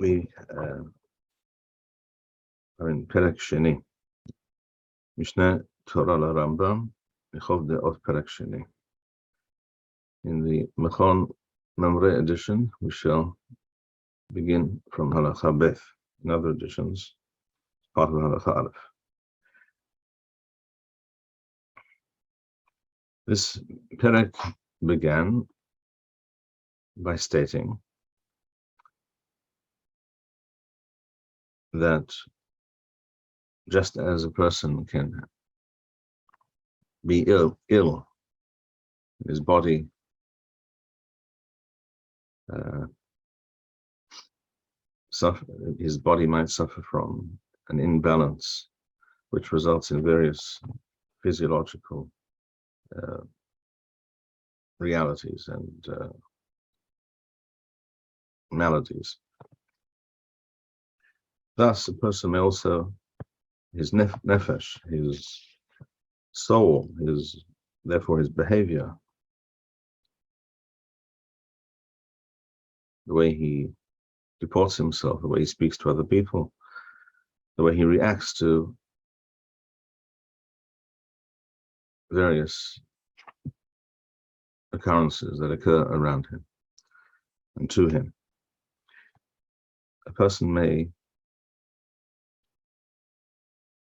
We are in Perek Sheni, Mishneh Torah la Rambam, Deot Perek Sheni. In the Machon Shilo edition, we shall begin from Halacha Beth. In other editions, part of Halacha Aleph. This Perek began by stating that just as a person can be ill his body his body might suffer from an imbalance which results in various physiological realities and maladies. Thus, a person may also, his nefesh, his soul, therefore his behavior, the way he deports himself, the way he speaks to other people, the way he reacts to various occurrences that occur around him and to him. A person may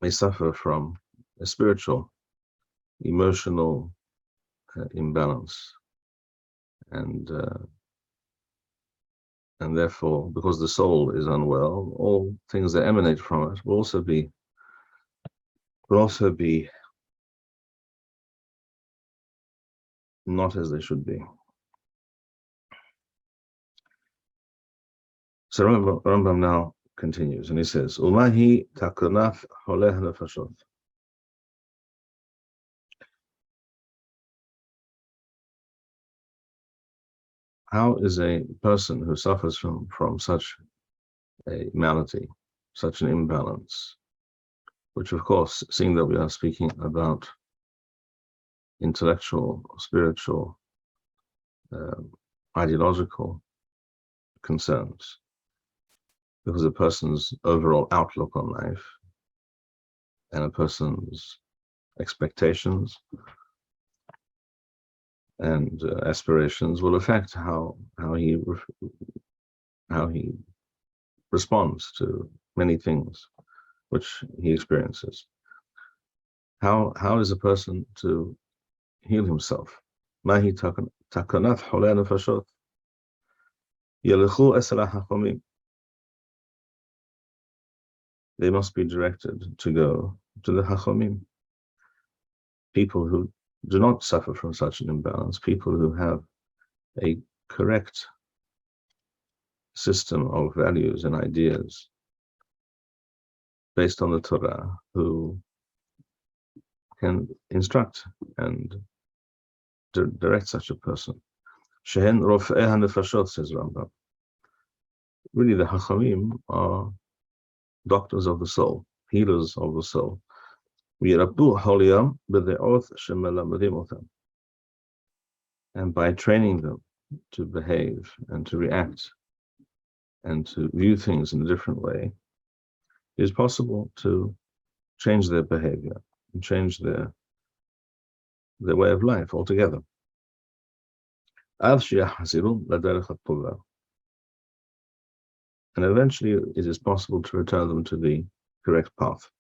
suffer from a spiritual, emotional imbalance, and therefore, because the soul is unwell, all things that emanate from it will also be not as they should be. So Rambam now continues, and he says, "Umahi takanaf holeh nefashot." How is a person who suffers from such a malady, such an imbalance, which of course, seeing that we are speaking about intellectual, spiritual, ideological concerns, because a person's overall outlook on life and a person's expectations and aspirations will affect how he responds to many things which he experiences. How is a person to heal himself? Mahi takanat holeh nefashot yelechu esel hachomim. They must be directed to go to the Hachomim, people who do not suffer from such an imbalance, people who have a correct system of values and ideas based on the Torah, who can instruct and direct such a person. Shehen rof'eh hanefashot, says Rambam. Really, the Hachomim are doctors of the soul, healers of the soul. And by training them to behave and to react and to view things in a different way, it is possible to change their behavior and change their way of life altogether. And eventually it is possible to return them to the correct path.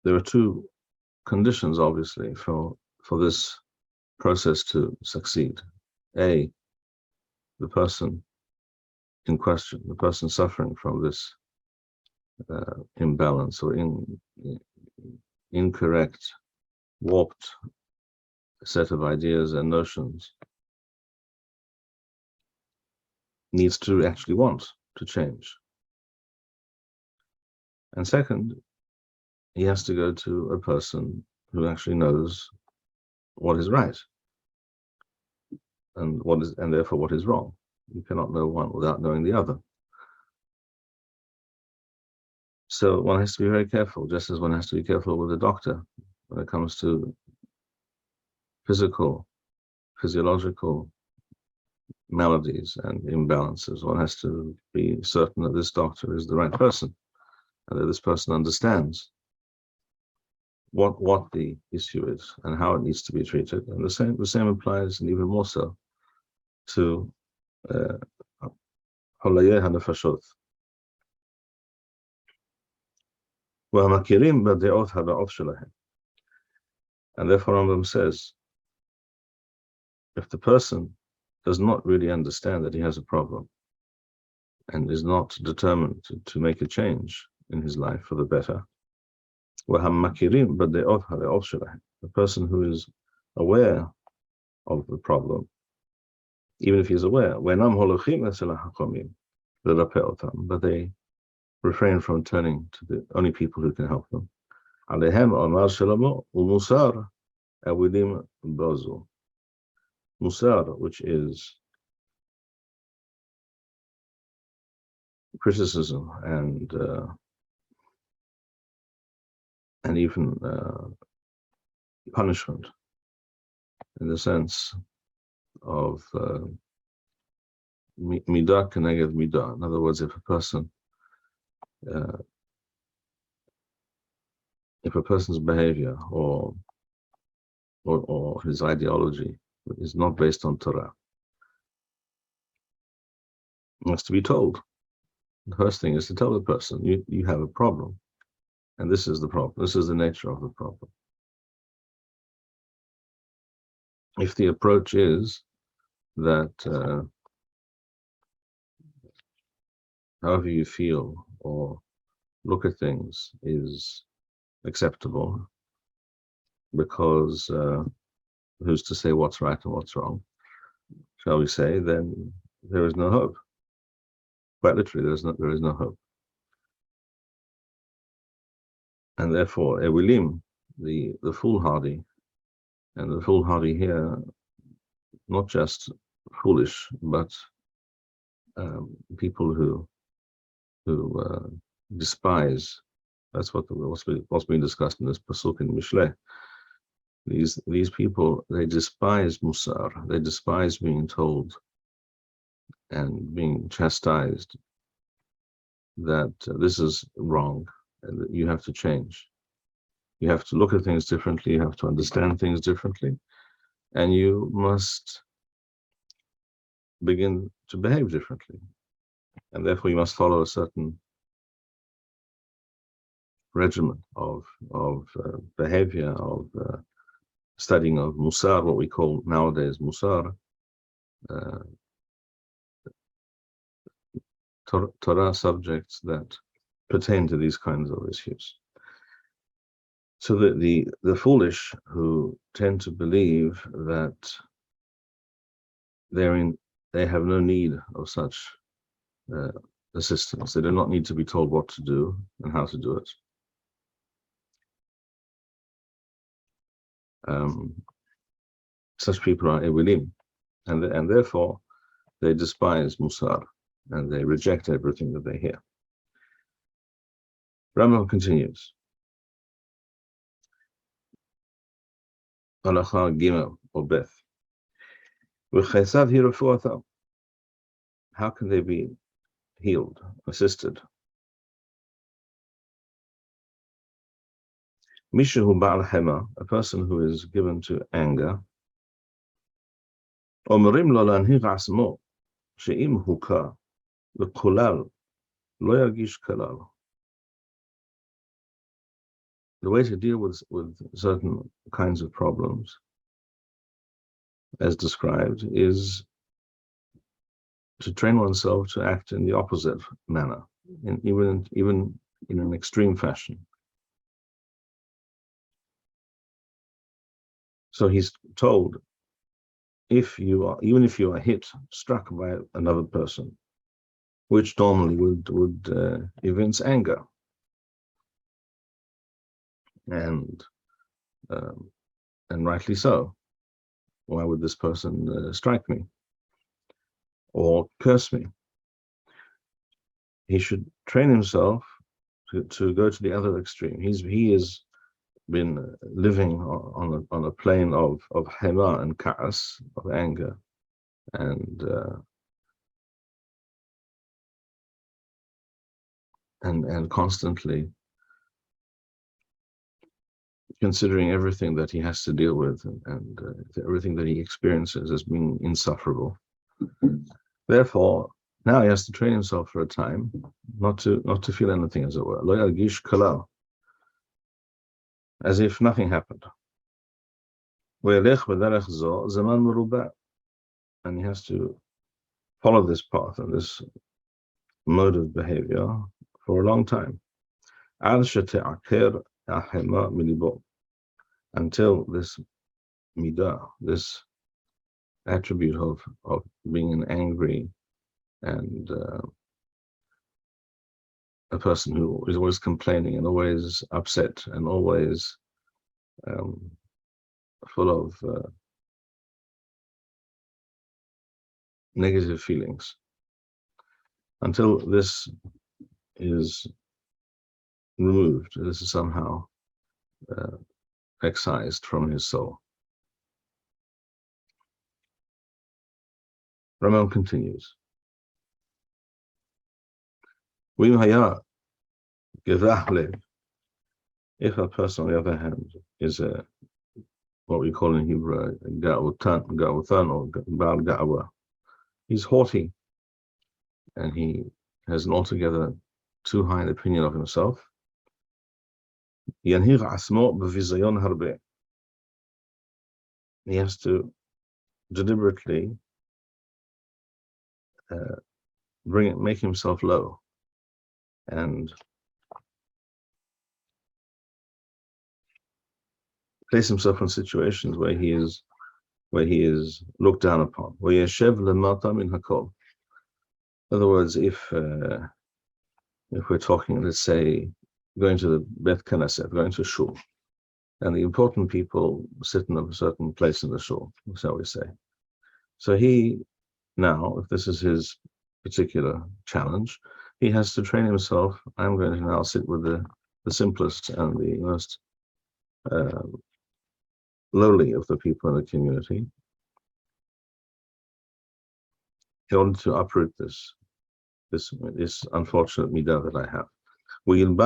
There are two conditions, obviously, for this process to succeed. A, the person in question, the person suffering from this imbalance or incorrect, warped set of ideas and notions, needs to actually want to change. And second, he has to go to a person who actually knows what is right and therefore what is wrong. You cannot know one without knowing the other. So one has to be very careful, just as one has to be careful with a doctor when it comes to physiological maladies and imbalances. One has to be certain that this doctor is the right person and that this person understands what the issue is and how it needs to be treated. And the same applies, and even more so, to Holayeh HaNefashot. وَهَمَكِرِيم بَدِعُوتْ هَبَعُوتْ شَلَهِمْ. And therefore Rambam says, if the person does not really understand that he has a problem and is not determined to make a change in his life for the better, the person who is aware of the problem, even if he's aware, but they refrain from turning to the only people who can help them. Musar, which is criticism and even punishment, in the sense of midah keneged midah. In other words, if a person's behavior or his ideology is not based on Torah, it has to be told. The first thing is to tell the person, you have a problem, and this is the problem. This is the nature of the problem. If the approach is that however you feel or look at things is acceptable, because who's to say what's right and what's wrong, shall we say, then there is no hope. Quite literally, there is no hope. And therefore, Ewilim, the foolhardy, and the foolhardy here, not just foolish, but people who despise. That's what's being discussed in this pasuk in Mishneh. These people, they despise musar. They despise being told and being chastised that this is wrong and that you have to change. You have to look at things differently. You have to understand things differently, and you must begin to behave differently. And therefore, you must follow a certain regimen of behavior, of studying of musar, what we call nowadays musar, Torah subjects that pertain to these kinds of issues. So that the foolish who tend to believe that they have no need of such assistance. They do not need to be told what to do and how to do it. Such people are ewilim, and therefore they despise musar and they reject everything that they hear. Rambam continues. Halacha Gimel or Beth. How can they be healed, assisted? Mishahu Ba'al Hema, a person who is given to anger. Omrim lo lanhir asmo, she'im huka, l'kolal, lo yargish kalal. The way to deal with certain kinds of problems, as described, is to train oneself to act in the opposite manner, even in an extreme fashion. So he's told, even if you are struck by another person, which normally would evince anger, and rightly so. Why would this person strike me or curse me? He should train himself to go to the other extreme. He has been living on a plane of hema and ka'as, of anger, and constantly considering everything that he has to deal with and everything that he experiences as being insufferable. Therefore, now he has to train himself for a time not to feel anything, as it were, lo yargish kala, as if nothing happened. And he has to follow this path and this mode of behavior for a long time, until this midah, this attribute of being an angry and a person who is always complaining and always upset and always full of negative feelings, until this is removed, this is somehow excised from his soul. Rambam continues. If a person, on the other hand, is what we call in Hebrew ga'utan or bal ga'wa, he's haughty and he has an altogether too high an opinion of himself. He has to deliberately make himself low and place himself in situations where he is looked down upon. In other words, if we're talking, let's say, going to the Bet Knesset, going to shul, and the important people sit in a certain place in the shul, shall we say. So he now, if this is his particular challenge, he has to train himself. I'm going to now sit with the simplest and the most lowly of the people in the community in order to uproot this unfortunate midah that I have. And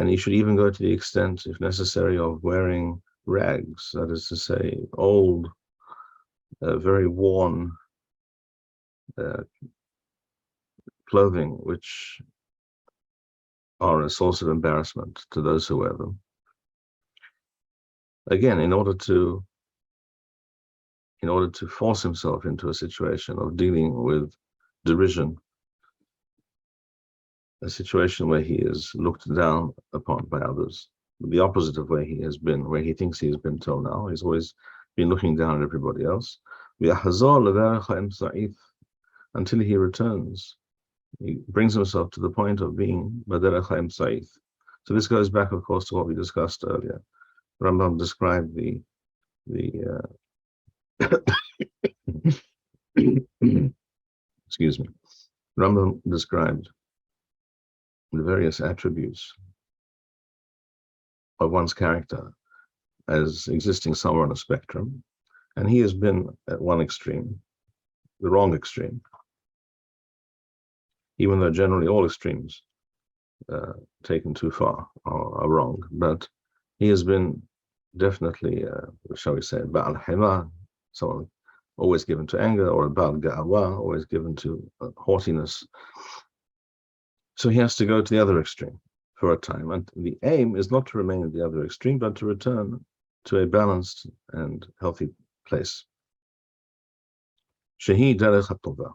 he should even go to the extent, if necessary, of wearing rags, that is to say, old, very worn clothing, which are a source of embarrassment to those who wear them. Again, in order to force himself into a situation of dealing with derision, a situation where he is looked down upon by others, the opposite of where he has been, where he thinks he has been till now. He's always been looking down at everybody else. Until he returns, he brings himself to the point of being Baderech Chaim Sa'ith. So this goes back, of course, to what we discussed earlier. Rambam described the excuse me. Rambam described the various attributes of one's character as existing somewhere on a spectrum, and he has been at one extreme, the wrong extreme, even though generally all extremes taken too far are wrong, but he has been definitely, shall we say, Ba'al Hema, someone always given to anger, or a Ba'al Ga'awa, always given to haughtiness. So he has to go to the other extreme for a time. And the aim is not to remain at the other extreme, but to return to a balanced and healthy place. Shehi derech hatova.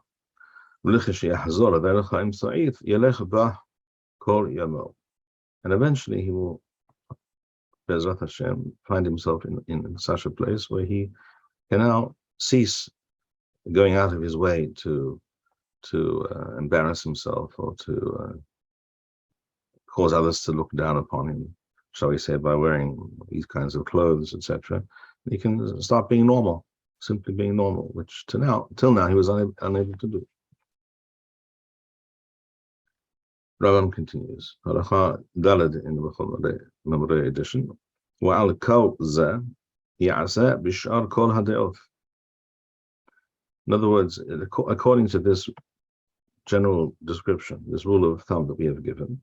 And eventually he will, Bezrat Hashem, find himself in such a place where he can now cease going out of his way to embarrass himself or to cause others to look down upon him, shall we say, by wearing these kinds of clothes, etc. He can start being normal, simply being normal, which till now he was unable to do. Rambam continues, Halacha Daled in the Memorei edition. وعلى كل ذا يعسى بشأر كل هدأوث. In other words, according to this general description, this rule of thumb that we have given,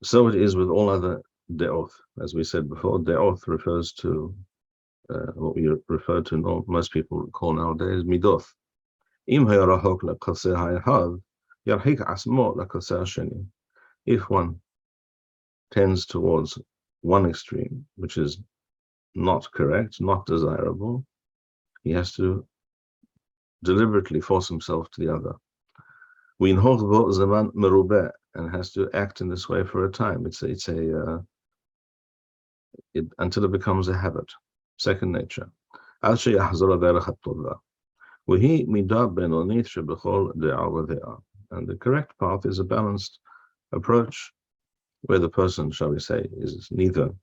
so it is with all other de'oth. As we said before, de'oth refers to what we refer to, most people call nowadays, midoth. If one tends towards one extreme, which is not correct, not desirable, he has to deliberately force himself to the other. And has to act in this way for a time. Until it becomes a habit, second nature. And the correct path is a balanced approach where the person, shall we say, is neither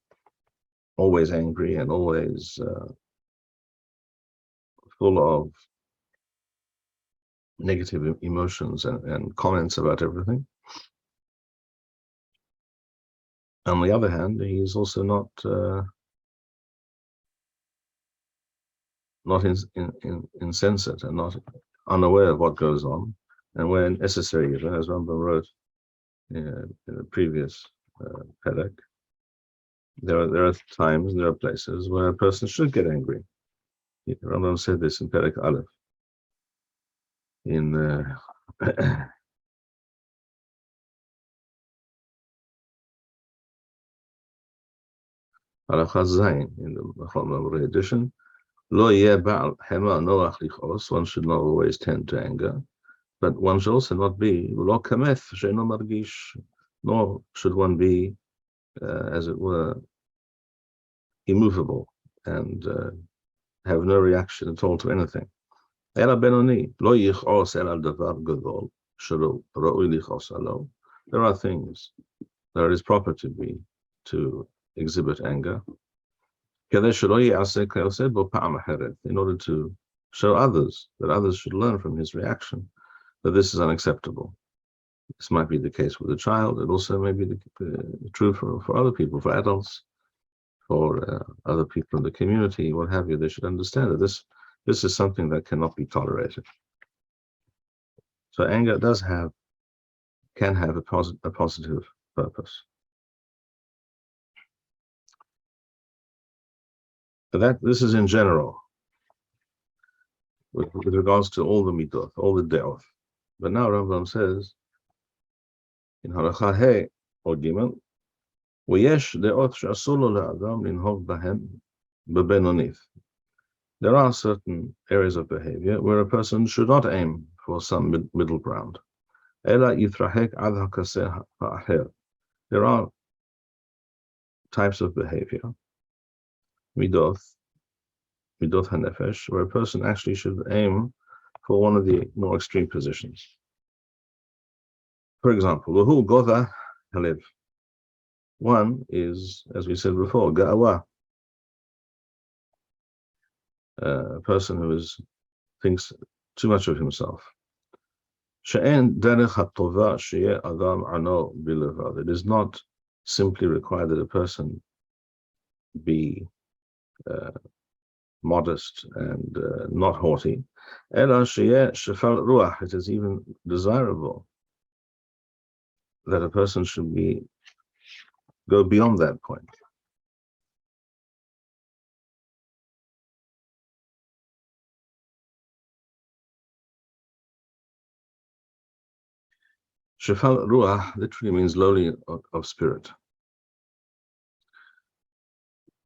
always angry and always full of negative emotions and comments about everything. On the other hand, he is also not insensate and not unaware of what goes on, and where necessary, as Rambam wrote in the previous Perek, there are times and there are places where a person should get angry. Rambam said this in Perek Aleph. In Halakha Zayin, in the Machon edition, Lo yeh ba'al hema noach lichos, one should not always tend to anger, but one should also not be lo kameth she'eno margish, nor should one be, as it were, immovable and have no reaction at all to anything. Ela benoni lo yichos el al davar gadol shelo ra'ui lichos alo. There are things that it is proper to exhibit anger, in order to show others, that others should learn from his reaction, that this is unacceptable. This might be the case with a child. It also may be true for other people, for adults, for other people in the community, what have you. They should understand that this is something that cannot be tolerated. So anger can have a positive purpose. But this is in general, with regards to all the midoth, all the de'oth. But now Rambam says in Halakha Hey or Gimel, وَيَشْ de'oth she'asur lo le'adam linhog bahem bebenonith. There are certain areas of behavior where a person should not aim for some middle ground. Ela yitrahek ad hakaseh ha'aher. There are types of behavior, midoth hanefesh, where a person actually should aim for one of the more extreme positions. For example, Luhu Gotha Halev. One is, as we said before, Ga'awa, a person who thinks too much of himself. She'en derech ha'tova she'yeh adam ano bilevad. It is not simply required that a person be modest and not haughty. Ela she'yeh shefal ruach. It is even desirable that a person should go beyond that point. Shefal ruach literally means lowly of spirit.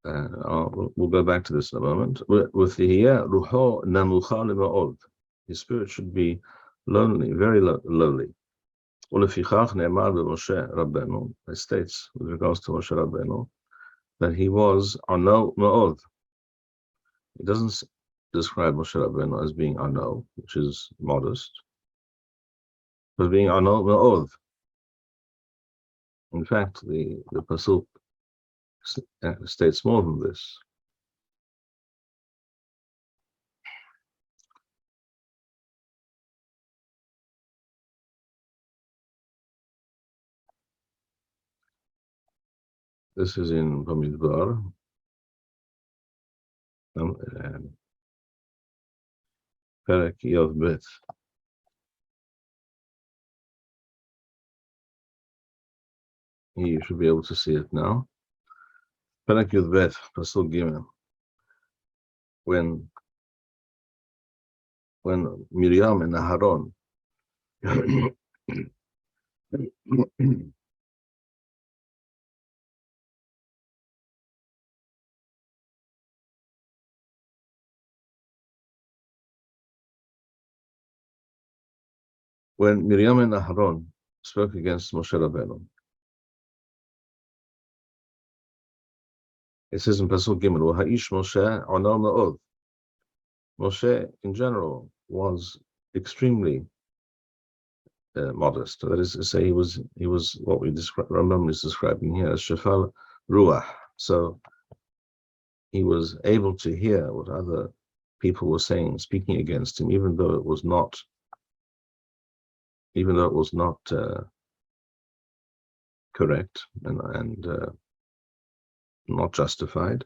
We'll go back to this in a moment. With the ruho namucha le'ma'od, his spirit should be lonely, very lowly. Ulefichach ne'emar b'Moshe Rabbeinu, it states with regards to Moshe Rabbeinu that he was ano ma'od. It doesn't describe Moshe Rabbeinu as being ano, which is modest, but being ano ma'od. In fact, the pasuk states more than this. This is in Bamidbar. Perek Yod Bet. You should be able to see it now. Perek Yod Bet, Pasuk Gimel. When Miriam and Aharon when Miriam and Aharon spoke against Moshe Rabbeinu, it says in Pasuk Gimel, "Haish Moshe onal ma'od." Moshe, in general, was extremely modest. That is to say, he was what we describe. Rambam is describing here as shafal ruach. So he was able to hear what other people were saying, speaking against him, even though it was not correct and not justified.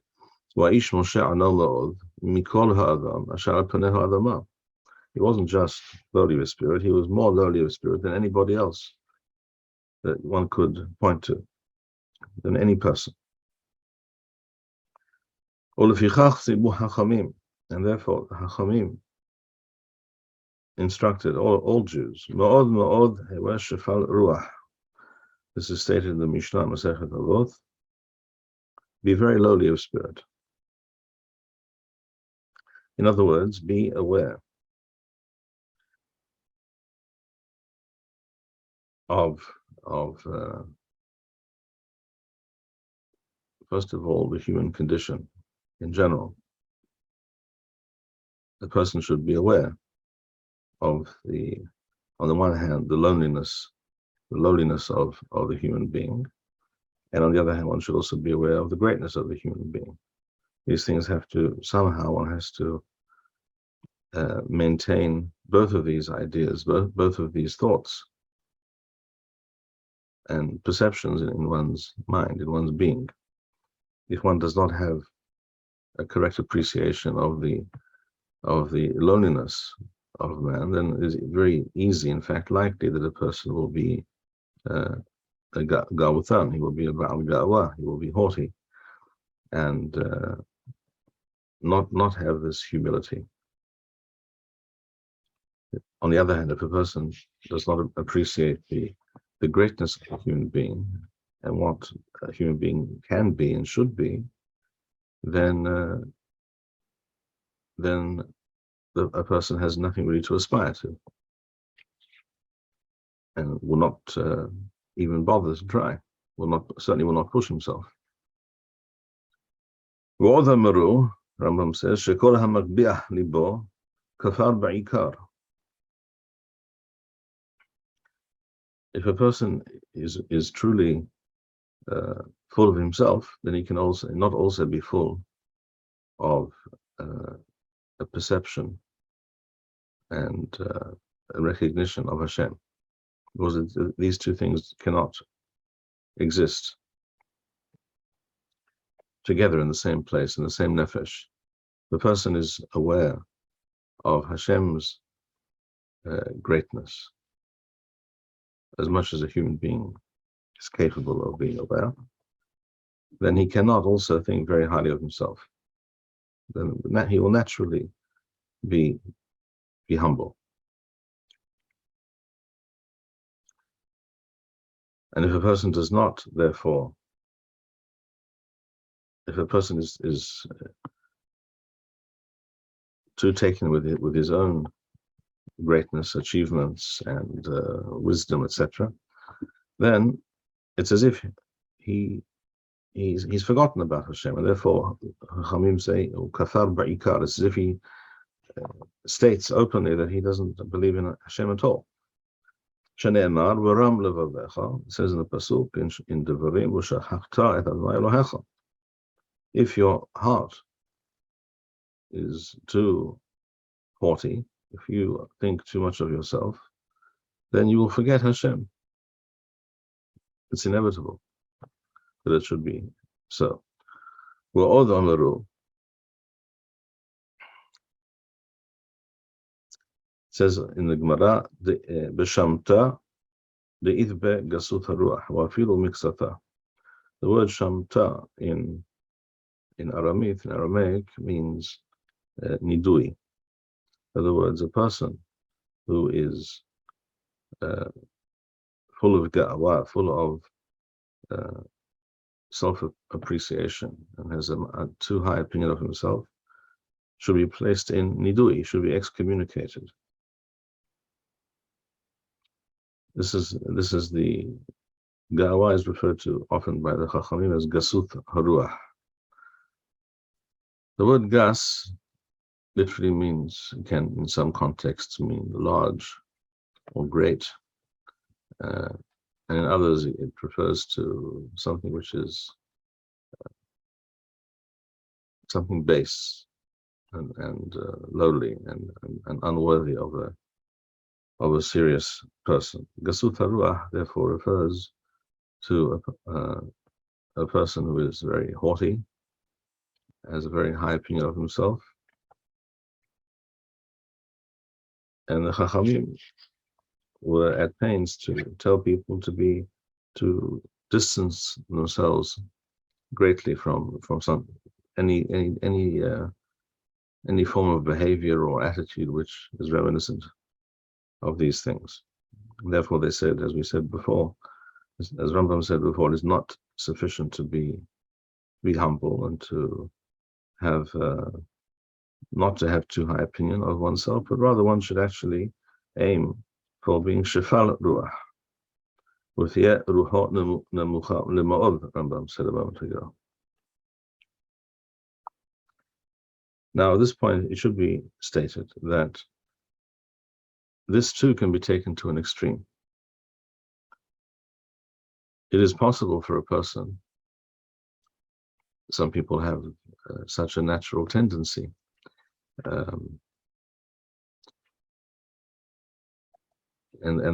He wasn't just lowly of spirit, he was more lowly of spirit than anybody else that one could point to, than any person. And therefore the Hachamim instructed all Jews. This is stated in the Mishneh Masechet Avot. Be very lowly of spirit. In other words, be aware of first of all, the human condition in general. The person should be aware of on the one hand, the lowliness of the human being, and on the other hand, one should also be aware of the greatness of the human being. These things have to, somehow one has to maintain both of these ideas, both of these thoughts and perceptions in one's mind, in one's being. If one does not have a correct appreciation of the loneliness of man, then it is very easy, in fact, likely that a person will be a gawutan, he will be a ba'al gawa, he will be haughty, and not have this humility. On the other hand, if a person does not appreciate the greatness of a human being and what a human being can be and should be, then a person has nothing really to aspire to, and will not even bother to try. Certainly will not push himself. Rambam says, "Shekol hamakbiah libo kafar ba'ikar." If a person is truly full of himself, then he can not also be full of a perception and a recognition of Hashem, because these two things cannot exist together in the same place, in the same nefesh. The person is aware of Hashem's greatness as much as a human being is capable of being aware, then he cannot also think very highly of himself. Then he will naturally be humble. And if a person does not, therefore, if a person is too taken with his own greatness, achievements, and wisdom, etc., then it's as if he's forgotten about Hashem, and therefore Chamim say, "Kafar ba'ikar." It's as if he states openly that he doesn't believe in Hashem at all. Shene'emar v'ram levavecha, it says in the pasuk in Devarim, "V'shachachta et Adonai Elohecha." If your heart is too haughty, if you think too much of yourself, then you will forget Hashem. It's inevitable that it should be So, وَعَوْذَ أَمَرُوا, it says in the Gemara, بِشَمْتَ دَإِذْبَ گَسُوثَ الرُّوحِ وَفِيلُ مِكْسَتَ. The word shamta in Aramaic means nidui. In other words, a person who is full of ga'wa, full of self-appreciation, and has a too high opinion of himself, should be placed in nidui, should be excommunicated. This is the ga'wa is referred to often by the Chachamim as gasuth haruach. The word gas literally means, can in some contexts mean large or great, and in others it refers to something which is something base and lowly and unworthy of a serious person. Gasuth haruach therefore refers to a person who is very haughty, has a very high opinion of himself, and the Chachamim were at pains to tell people to distance themselves greatly from any form of behavior or attitude which is reminiscent of these things. Therefore, they said, as we said before, as Rambam said before, it is not sufficient to be humble and to have not to have too high opinion of oneself, but rather one should actually aim for being shefal ruach. With yet ruhot nemucha lema'od, Rambam said a moment ago. Now, at this point, it should be stated that this too can be taken to an extreme. It is possible for a person, some people have such a natural tendency, and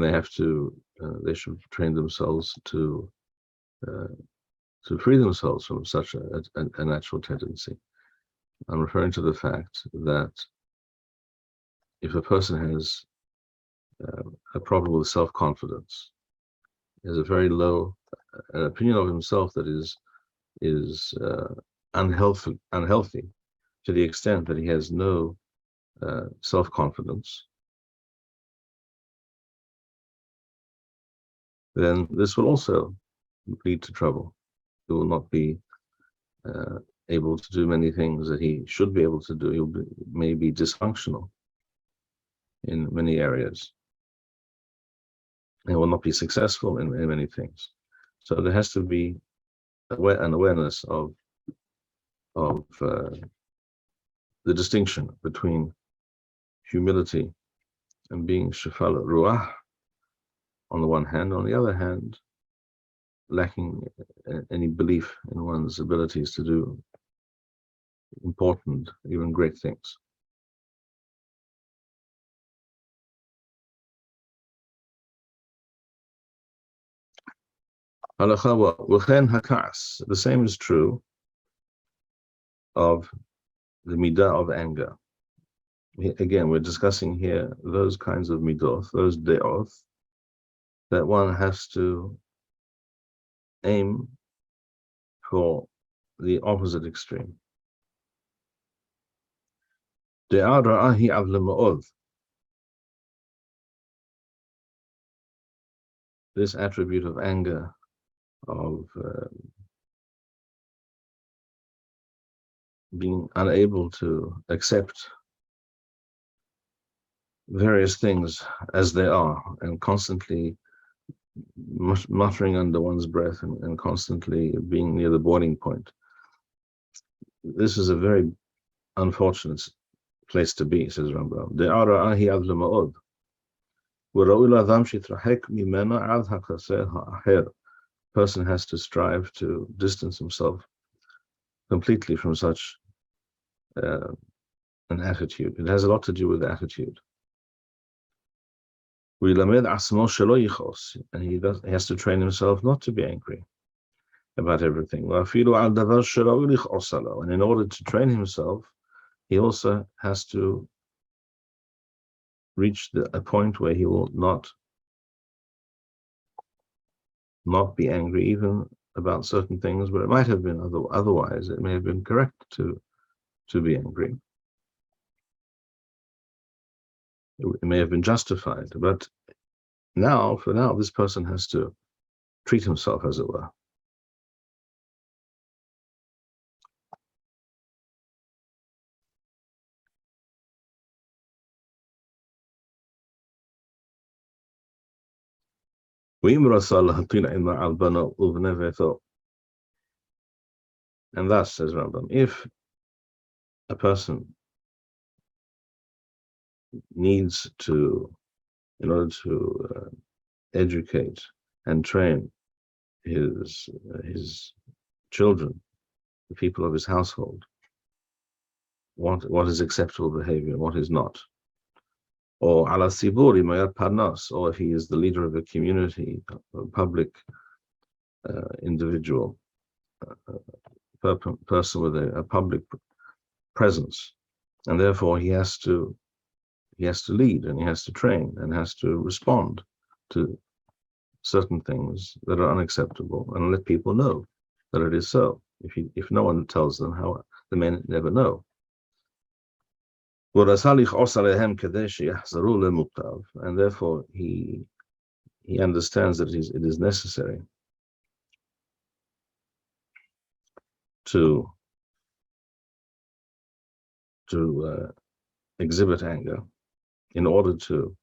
they have to, they should train themselves to free themselves from such a natural tendency. I'm referring to the fact that if a person has a problem with self-confidence, has a very low opinion of himself that is unhealthy to the extent that he has no self-confidence, then this will also lead to trouble. He will not be able to do many things that he should be able to do. He may be dysfunctional in many areas. He will not be successful in many things. So there has to be an awareness of the distinction between humility and being shefal ruach on the one hand, on the other hand, lacking any belief in one's abilities to do important, even great things. The same is true of the midah of anger. Again, we're discussing here those kinds of midot, those deot, that one has to aim for the opposite extreme. This attribute of anger, of being unable to accept various things as they are, and constantly muttering under one's breath and constantly being near the boiling point. This is a very unfortunate place to be, says Rambam. Person has to strive to distance himself completely from such an attitude. It has a lot to do with attitude. And he has to train himself not to be angry. about everything. And in order to train himself, he also has to reach a point where he will not be angry even about certain things, but it might have been otherwise. It may have been correct to be angry. It may have been justified, but for now, this person has to treat himself, as it were. And thus, says Rambam, if a person needs to, in order to educate and train his children, the people of his household, what is acceptable behavior and what is not, or ala siburi mayat parnas, or if he is the leader of a community, a public individual, person with a public presence, and therefore he has to lead, and he has to train, and has to respond to certain things that are unacceptable, and let people know that it is so. If no one tells them, how the men never know. And therefore he understands that it is necessary to exhibit anger in order to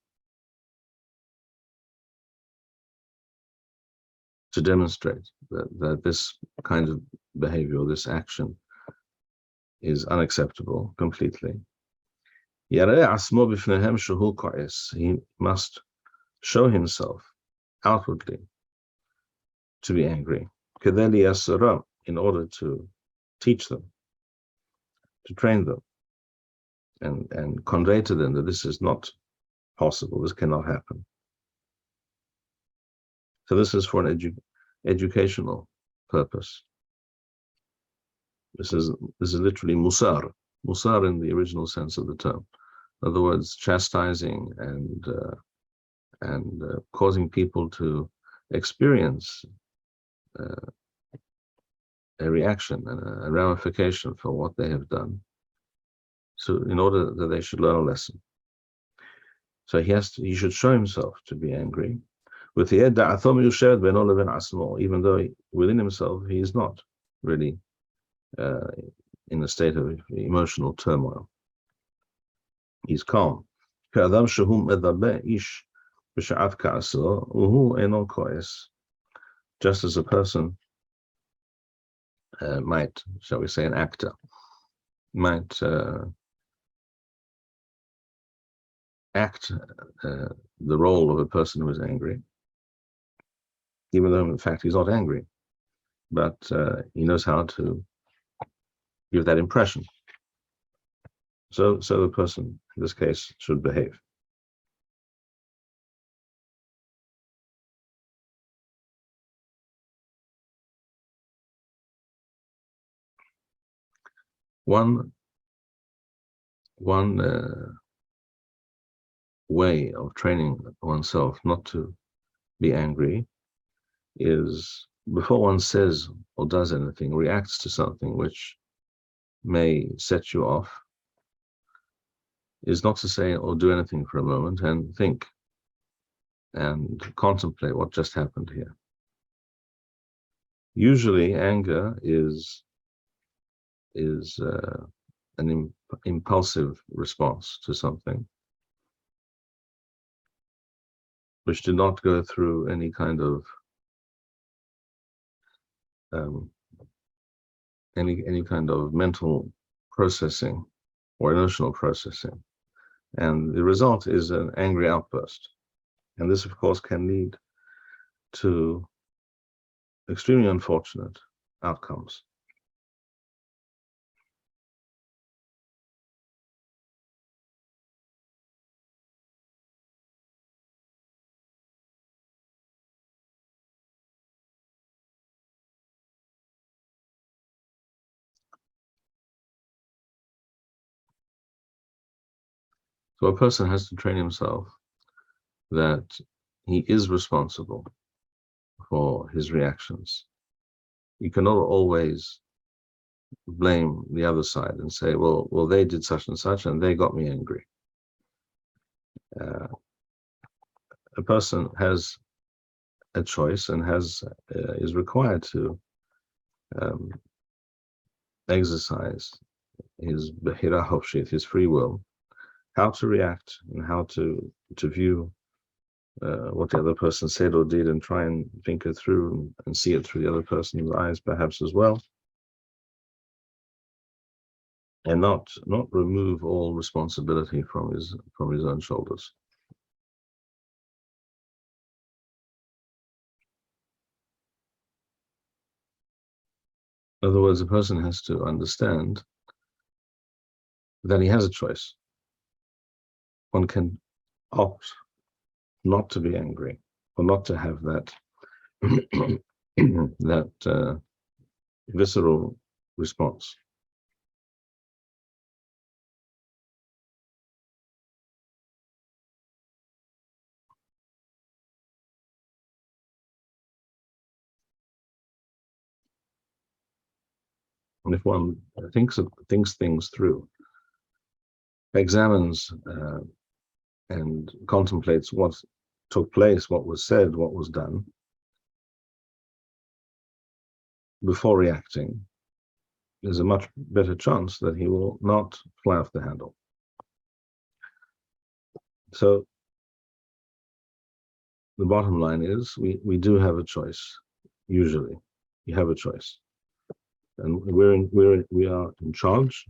demonstrate that this kind of behavior, this action, is unacceptable completely. He must show himself outwardly to be angry, in order to teach them, to train them, and convey to them that this is not possible, this cannot happen. So this is for an educational purpose. This is literally musar in the original sense of the term. In other words, chastising and causing people to experience a reaction and a ramification for what they have done. So in order that they should learn a lesson. So he should show himself to be angry, with the even though within himself he is not really in a state of emotional turmoil. He's calm. Just as a person might, shall we say, an actor might act the role of a person who is angry, even though in fact he's not angry, but he knows how to give that impression. So the person in this case should behave. One way of training oneself not to be angry is, before one says or does anything, reacts to something which may set you off, is not to say or do anything for a moment and think and contemplate what just happened here. Usually anger is an impulsive response to something which did not go through any kind of any kind of mental processing or emotional processing, and the result is an angry outburst. And this, of course, can lead to extremely unfortunate outcomes. So a person has to train himself that he is responsible for his reactions. You cannot always blame the other side and say, well, they did such and such and they got me angry. A person has a choice and is required to exercise his behira hofshit, his free will, how to react and how to view what the other person said or did, and try and think it through and see it through the other person's eyes, perhaps as well, and not remove all responsibility from his own shoulders. In other words, a person has to understand that he has a choice. One can opt not to be angry or not to have that that visceral response. And if one thinks things through, examines and contemplates what took place, what was said, what was done, before reacting, there's a much better chance that he will not fly off the handle. So the bottom line is we do have a choice. Usually, you have a choice, and we are in charge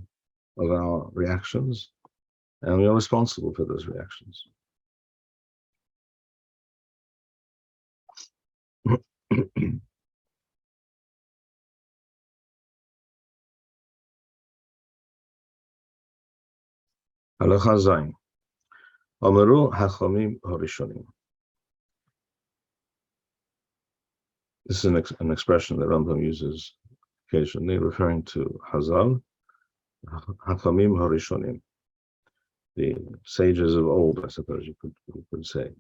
of our reactions, and we are responsible for those reactions. Halacha Zayin. Amaru hachamim harishonim. This is an expression that Rambam uses occasionally, referring to Hazal, hachamim harishonim, the sages of old, I suppose you could say,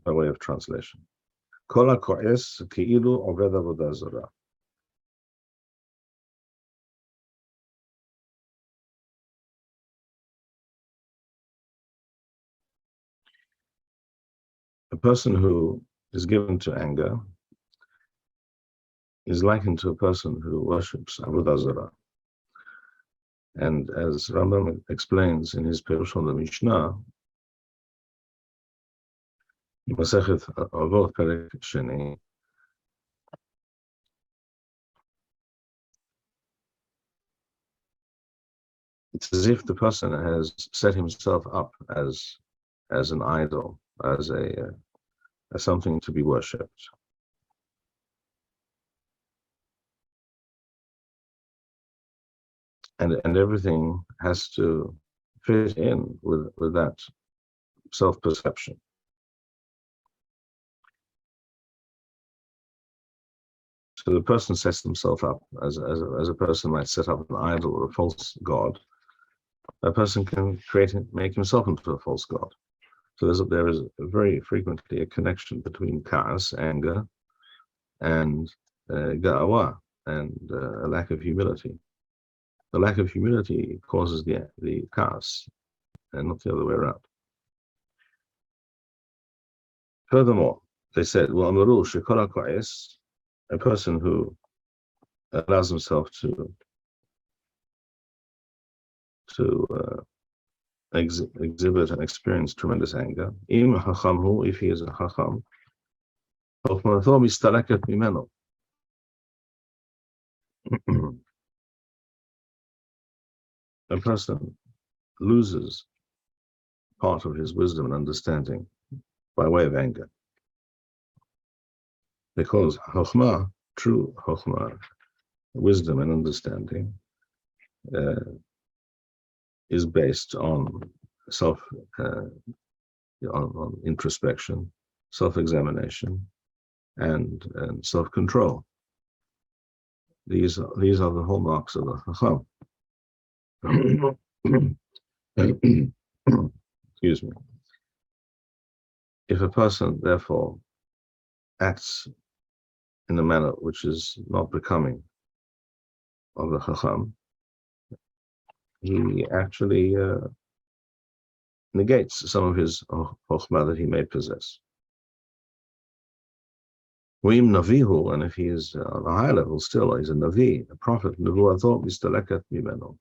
by way of translation. Kol ha'ko'es ki'ilu oved avodah zarah. A person who is given to anger is likened to a person who worships avodah zarah. And as Rambam explains in his Perush on the Mishneh, Masechet Avot Perek Sheni, it's as if the person has set himself up as an idol, as something to be worshipped. And everything has to fit in with that self-perception. So the person sets himself up as a person might set up an idol or a false god. A person can make himself into a false god. So there is very frequently a connection between ka'as, anger, and ga'awa, and a lack of humility. The lack of humility causes the ka'as, and not the other way around. Furthermore, they said, well, amaru shekol ha'ko'es, a person who allows himself to exhibit and experience tremendous anger, if he is a chacham, a person loses part of his wisdom and understanding by way of anger. Because chokhmah, true chokhmah, wisdom and understanding, is based on on introspection, self-examination, and self-control. These are the hallmarks of a chacham. excuse me. If a person, therefore, acts in a manner which is not becoming of the Chacham, he actually negates some of his Chokhmah that he may possess. Uim Navihu, and if he is on a higher level still, he's a Navi, a prophet, Nevuato Mistalekat Mimeno,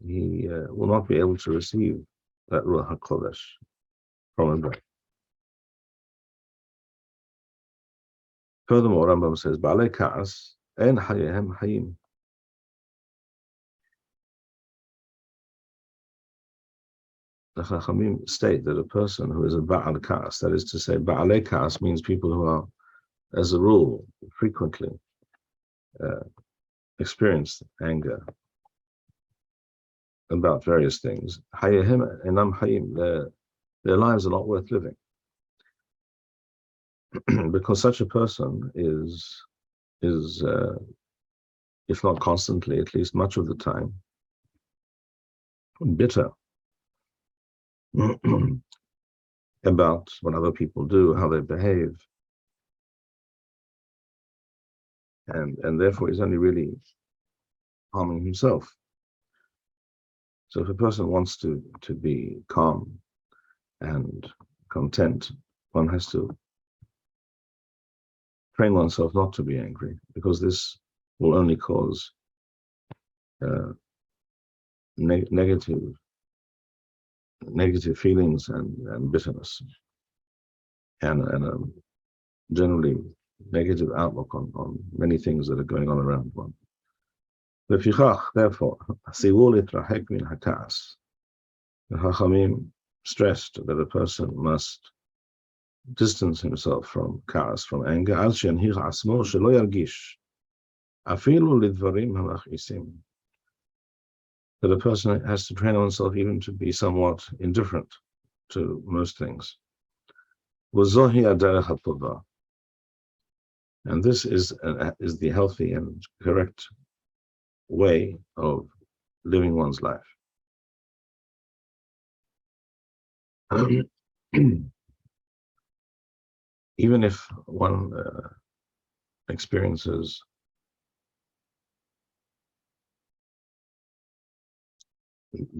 he will not be able to receive that Ruach HaKodesh from him. Furthermore, Rambam says, Ba'alei Ka'as en hayehem hayim. The Chachamim state that a person who is a Ba'al Ka'as, that is to say, Ba'alei Ka'as means people who are, as a rule, frequently experience anger about various things. Hayehim enam hayim, their lives are not worth living. Because such a person is if not constantly, at least much of the time, bitter about what other people do, how they behave, and therefore he's only really harming himself. So if a person wants to be calm and content, one has to train oneself not to be angry, because this will only cause negative feelings and bitterness and a generally negative outlook on many things that are going on around one. Therefore, the Chachamim stressed that a person must distance himself from ka'as, from anger, that a person has to train oneself even to be somewhat indifferent to most things. And this is the healthy and correct way of living one's life. Even if one experiences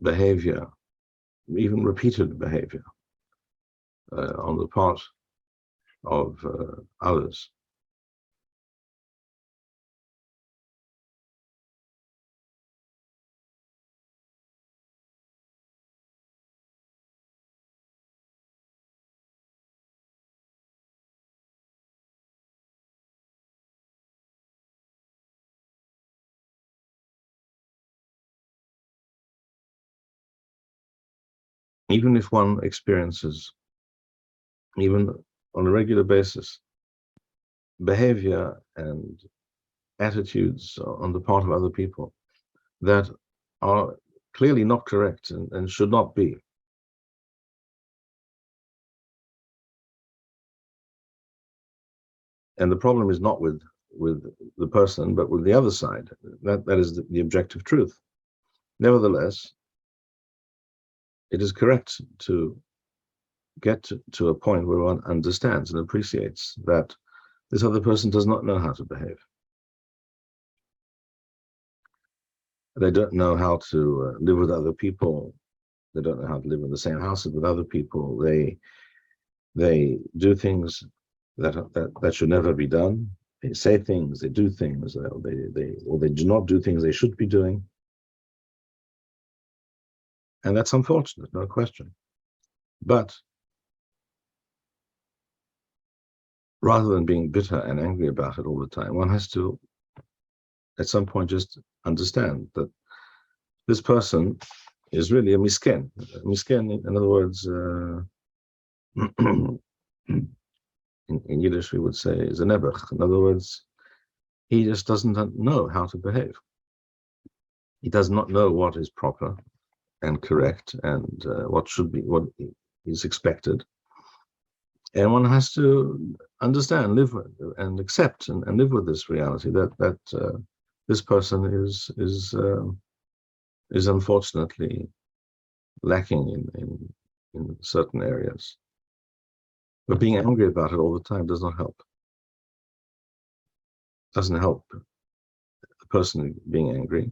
behavior, even repeated behavior on the part of others, even if one experiences, even on a regular basis, behavior and attitudes on the part of other people that are clearly not correct and should not be, and the problem is not with the person, but with the other side. That is the objective truth. Nevertheless, it is correct to get to a point where one understands and appreciates that this other person does not know how to behave. They don't know how to live with other people. They don't know how to live in the same house with other people. They do things that should never be done. They say things, they do things, or they do not do things they should be doing. And that's unfortunate, no question. But rather than being bitter and angry about it all the time, one has to, at some point, just understand that this person is really a misken. Misken, in other words, in Yiddish we would say is a nebuch. In other words, he just doesn't know how to behave. He does not know what is proper and correct and what should be, what is expected. And one has to understand, live with, and accept and live with this reality that this person is unfortunately lacking in certain areas. But being angry about it all the time does not help. Doesn't help the person being angry,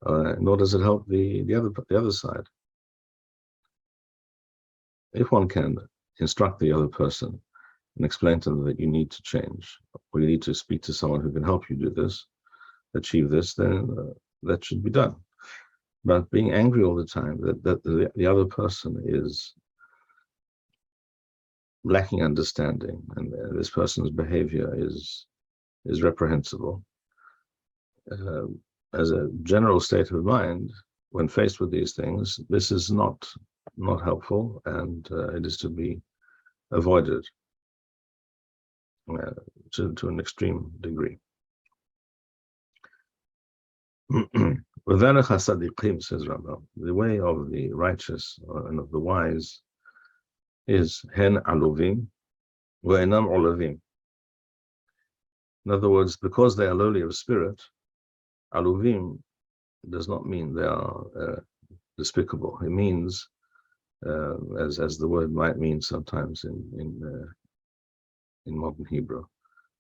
nor does it help the other side. If one can instruct the other person and explain to them that you need to change, or you need to speak to someone who can help you do this, achieve this, then that should be done. But being angry all the time that the other person is lacking understanding and this person's behavior is reprehensible. As a general state of mind, when faced with these things, this is not helpful, and it is to be avoided to an extreme degree. Says Rambam, the way of the righteous and of the wise is hen aluvim ve'enam olavim. In other words, because they are lowly of spirit, aluvim does not mean they are despicable. It means, as the word might mean sometimes in modern Hebrew,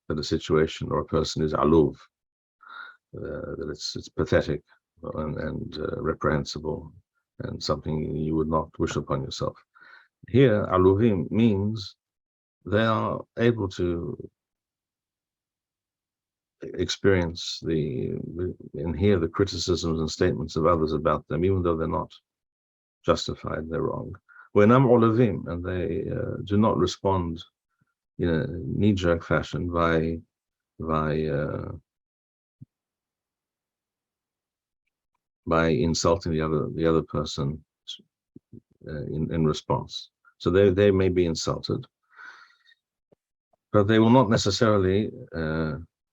that a situation or a person is aluv, that it's pathetic and reprehensible and something you would not wish upon yourself. Here, aluvim means they are able to experience and hear the criticisms and statements of others about them, even though they're not justified, they're wrong. We'enam olavim, and they do not respond in a knee-jerk fashion by insulting the other person in response. So they may be insulted, but they will not necessarily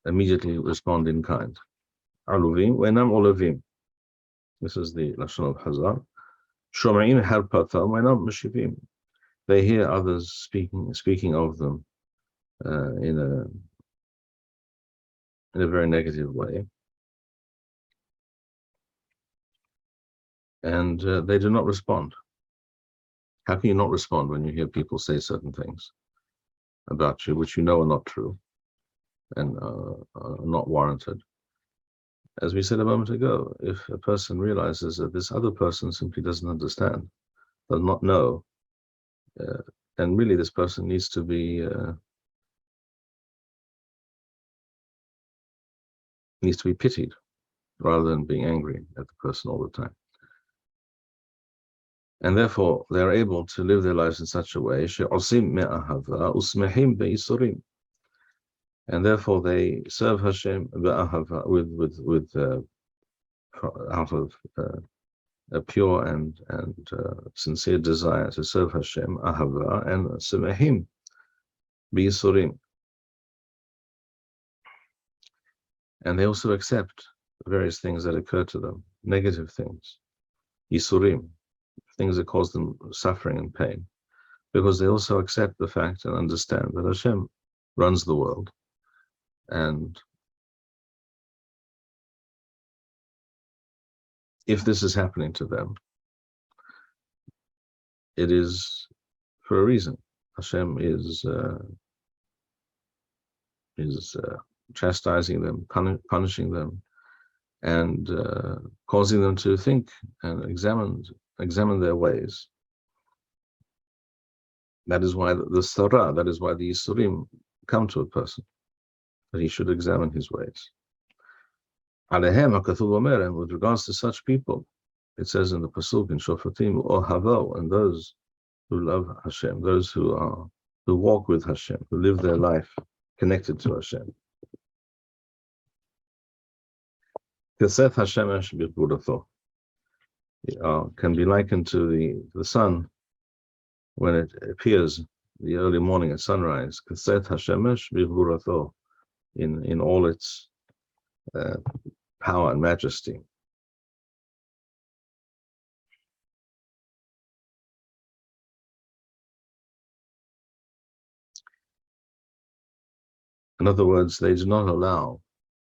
immediately respond in kind. Aluvim ve'enam olavim. This is the lashon of Hazar. Shoma'im harpatam ve'enam meshivim. They hear others speaking of them in a very negative way, and they do not respond. How can you not respond when you hear people say certain things about you which you know are not true and are not warranted? As we said a moment ago, if a person realizes that this other person simply doesn't understand, does not know, and really this person needs to be pitied rather than being angry at the person all the time. And therefore, they are able to live their lives in such a way, and therefore they serve Hashem with out of a pure and sincere desire to serve Hashem, ahava, and semehim b'yisurim. And they also accept various things that occur to them, negative things, yisurim, things that cause them suffering and pain, because they also accept the fact and understand that Hashem runs the world, and if this is happening to them, it is for a reason. Hashem is chastising them, punishing them, and causing them to think and examine their ways. That is why the sarah, that is why the yisurim come to a person, that he should examine his ways. Alehem hakathub omer, and with regards to such people, it says in the pasuk in Shofatim, or havo, and those who love Hashem, those who walk with Hashem, who live their life connected to Hashem. Kesef Hashemesh b'chburatho can be likened to the sun when it appears the early morning at sunrise. Kesef Hashemesh b'chburatho, in all its power and majesty. In other words, they do not allow,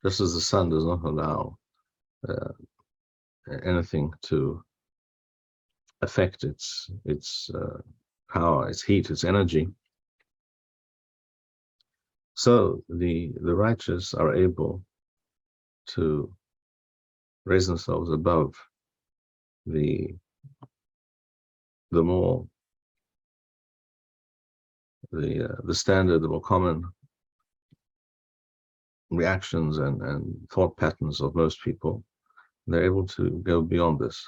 just as the sun does not allow anything to affect its power, its heat, its energy. So the righteous are able to raise themselves above the more the standard, the more common reactions and thought patterns of most people. They're able to go beyond this,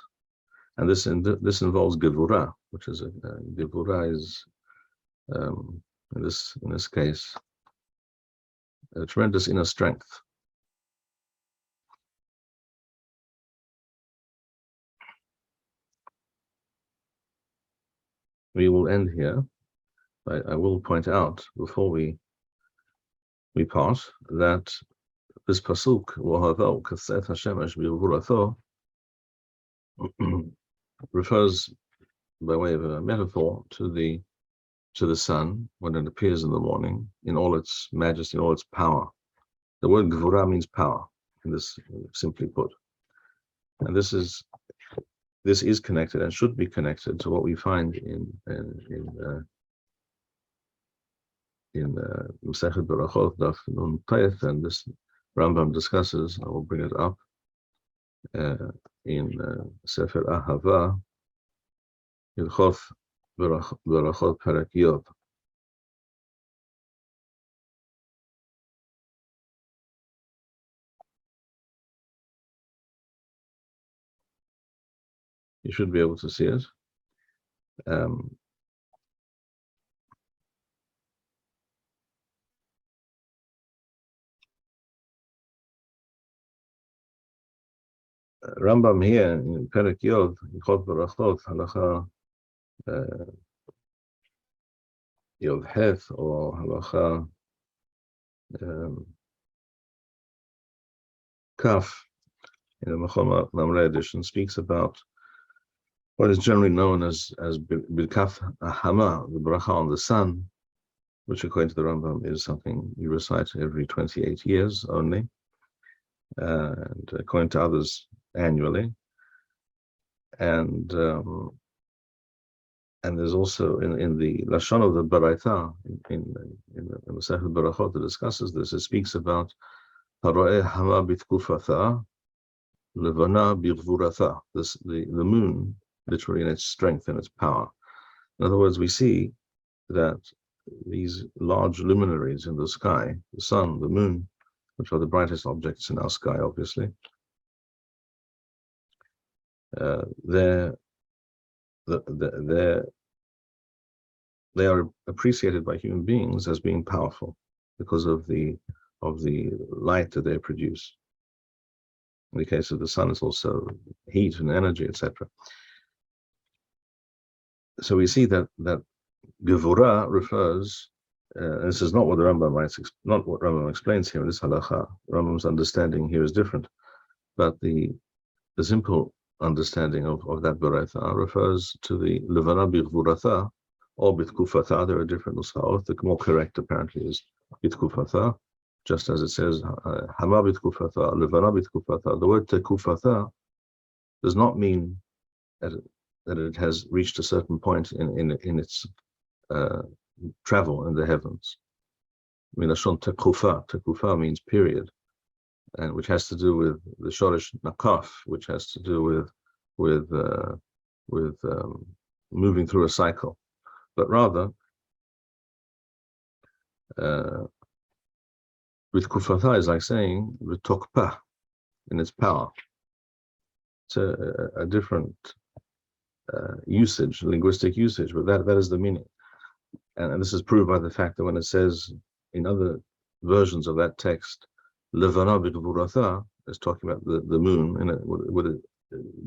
and this involves gevurah, which is gevurah is in this case a tremendous inner strength. We will end here. I will point out before we part that this pasuk refers, by way of a metaphor, to the sun when it appears in the morning in all its majesty, in all its power. The word gvura means power, in this, simply put, and this is connected and should be connected to what we find in Masechet Berachot Daf Nun Tayef, and this Rambam discusses. I will bring it up in Sefer Ahava, Hilchot Berachot Perek Yod. You should be able to see it. Rambam here in Perek Yod, Hilchot Berachot, Halacha Yod Het, or Halacha Kaf, in the Machon Shilo edition, speaks about what is generally known as Birkat Hama, the bracha on the sun, which according to the Rambam is something you recite every 28 years only, and according to others annually. And there's also in the Lashon of the Baraita, in the Masechet Berachot, that discusses this. It speaks about Haroeh Hama B'Tkufatha Levana B'Gvuratha, the moon, literally in its strength and its power. In other words, we see that these large luminaries in the sky, the sun, the moon, which are the brightest objects in our sky, obviously, they are appreciated by human beings as being powerful because of the light that they produce. In the case of the sun, it's also heat and energy, etc. So we see that Gevurah refers, this is not what the Rambam writes, not what Rambam explains here in this halacha. Rambam's understanding here is different, but the simple understanding of that Baraita refers to the Levana B'Gvuratha or B'Tkufatha. There are different nushaot. The more correct apparently is B'Tkufatha, just as it says Hama B'Tkufatha, Levana B'Tkufatha. The word Tekufatha does not mean that it has reached a certain point in its travel in the heavens. Milashon Tekufa means period, and which has to do with the Shorish Nakaf, which has to do with moving through a cycle, but rather with Kufatha is like saying with Tokpa in its power. It's a different usage, linguistic usage, but that is the meaning. And this is proved by the fact that when it says in other versions of that text, Levana B'Gvuratha, is talking about the moon, and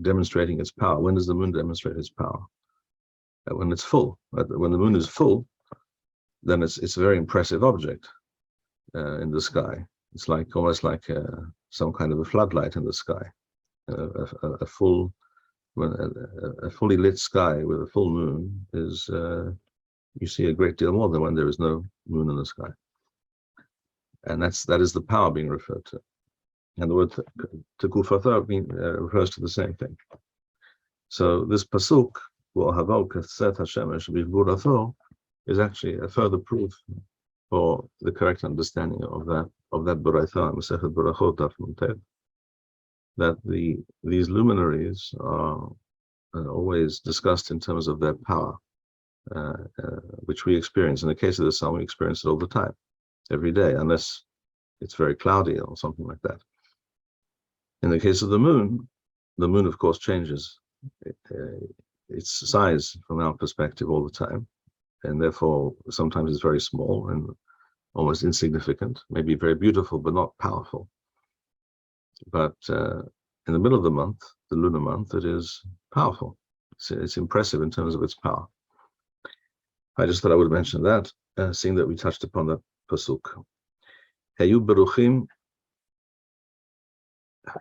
demonstrating its power. When does the moon demonstrate its power? When it's full. When the moon is full, then it's a very impressive object in the sky. It's almost like some kind of a floodlight in the sky. A fully lit sky with a full moon is you see a great deal more than when there is no moon in the sky, and that is the power being referred to. And the word Tekufatha refers to the same thing. So this pasuk is actually a further proof for the correct understanding of that Buraitha, Masechet Berachot Daf Nun Tet, that these luminaries are always discussed in terms of their power, which we experience. In the case of the sun, we experience it all the time, every day, unless it's very cloudy or something like that. In the case of the moon, of course, changes its size from our perspective all the time, and therefore sometimes it's very small and almost insignificant, maybe very beautiful but not powerful. But in the middle of the month, the lunar month, it is powerful. It's impressive in terms of its power. I just thought I would mention that, seeing that we touched upon that pasuk. Heyu beruchim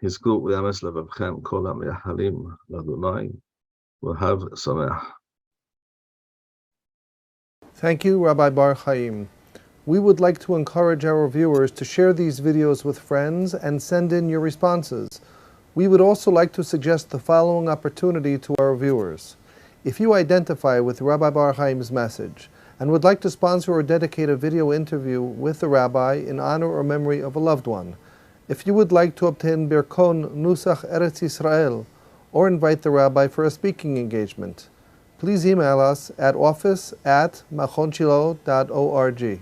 hizku v'yames levavchem kol ha'meyachalim l'Adonai v'hav sameach. Thank you, Rabbi Bar-Hayim. We would like to encourage our viewers to share these videos with friends and send in your responses. We would also like to suggest the following opportunity to our viewers. If you identify with Rabbi Bar-Hayim's message and would like to sponsor or dedicate a video interview with the rabbi in honor or memory of a loved one, if you would like to obtain Birkon Nusach Eretz Yisrael or invite the rabbi for a speaking engagement, please email us at office@machonshilo.org.